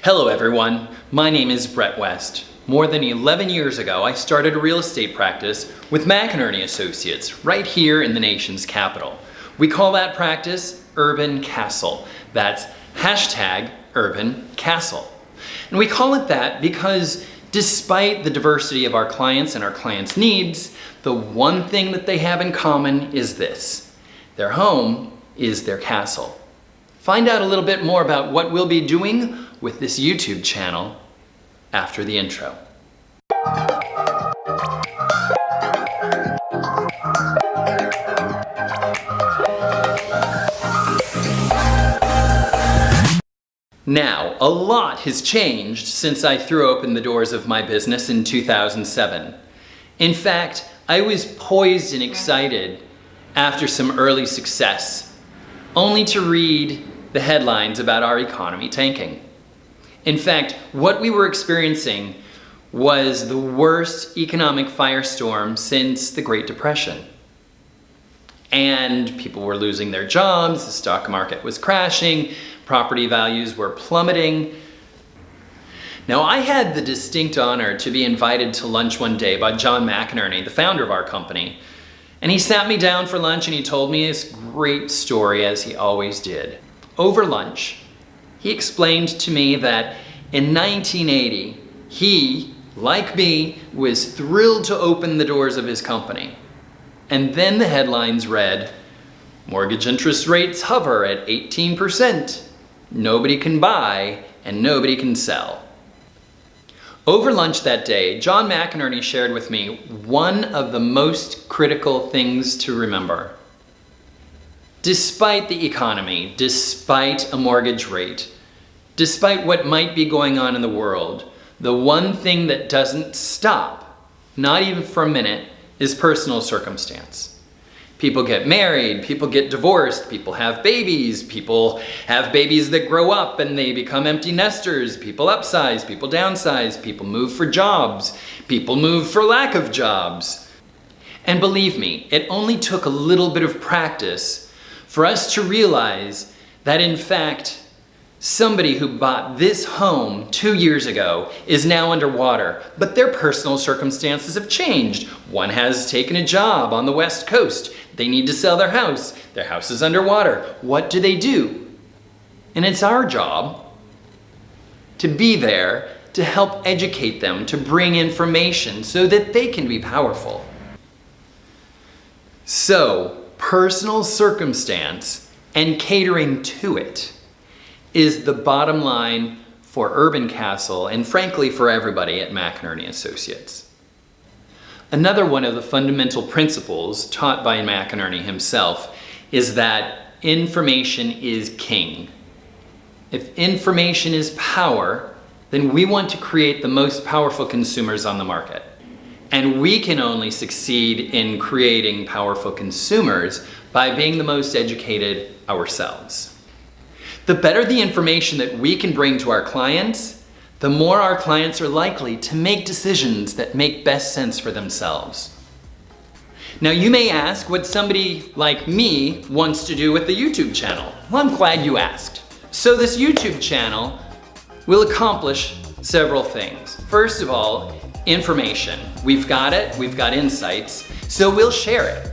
Hello everyone, my name is Brett West. More than 11 years ago, I started a real estate practice with McEnearney Associates right here in the nation's capital. We call that practice UrbanCastle. That's #UrbanCastle. And we call it that because despite the diversity of our clients and our clients' needs, the one thing that they have in common is this: their home is their castle. Find out a little bit more about what we'll be doing with this YouTube channel after the intro. Now, a lot has changed since I threw open the doors of my business in 2007. In fact, I was poised and excited after some early success, only to read the headlines about our economy tanking. In fact, what we were experiencing was the worst economic firestorm since the Great Depression. And people were losing their jobs, the stock market was crashing, property values were plummeting. Now, I had the distinct honor to be invited to lunch one day by John McEnearney, the founder of our company. And he sat me down for lunch and he told me this great story, as he always did. Over lunch, he explained to me that in 1980, he, like me, was thrilled to open the doors of his company. And then the headlines read, "Mortgage interest rates hover at 18%. Nobody can buy and nobody can sell." Over lunch that day, John McEnearney shared with me one of the most critical things to remember. Despite the economy, despite a mortgage rate, despite what might be going on in the world, the one thing that doesn't stop, not even for a minute, is personal circumstance. People get married, people get divorced, people have babies that grow up and they become empty nesters, people upsize, people downsize, people move for jobs, people move for lack of jobs. And believe me, it only took a little bit of practice for us to realize that in fact, somebody who bought this home 2 years ago is now underwater, but their personal circumstances have changed. One has taken a job on the West Coast. They need to sell their house. Their house is underwater. What do? And it's our job to be there to help educate them, to bring information so that they can be powerful. So, personal circumstance and catering to it is the bottom line for UrbanCastle and frankly for everybody at McEnearney Associates. Another one of the fundamental principles taught by McEnearney himself is that information is king. If information is power, then we want to create the most powerful consumers on the market. And we can only succeed in creating powerful consumers by being the most educated ourselves. The better the information that we can bring to our clients, the more our clients are likely to make decisions that make best sense for themselves. Now, you may ask what somebody like me wants to do with the YouTube channel. Well, I'm glad you asked. So this YouTube channel will accomplish several things. First of all, information. We've got it, we've got insights, so we'll share it.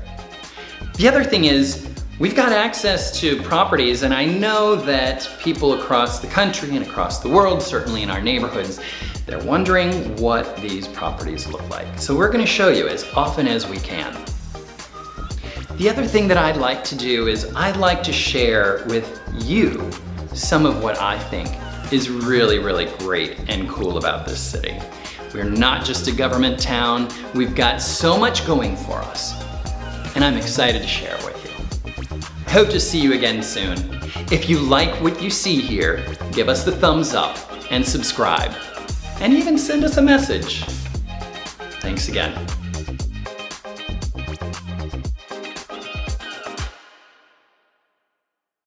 The other thing is, we've got access to properties, and I know that people across the country and across the world, certainly in our neighborhoods, they're wondering what these properties look like. So we're going to show you as often as we can. The other thing that I'd like to do is I'd like to share with you some of what I think is really, really great and cool about this city. We're not just a government town. We've got so much going for us, and I'm excited to share with you. I hope to see you again soon. If you like what you see here, give us the thumbs up and subscribe, and even send us a message. Thanks again.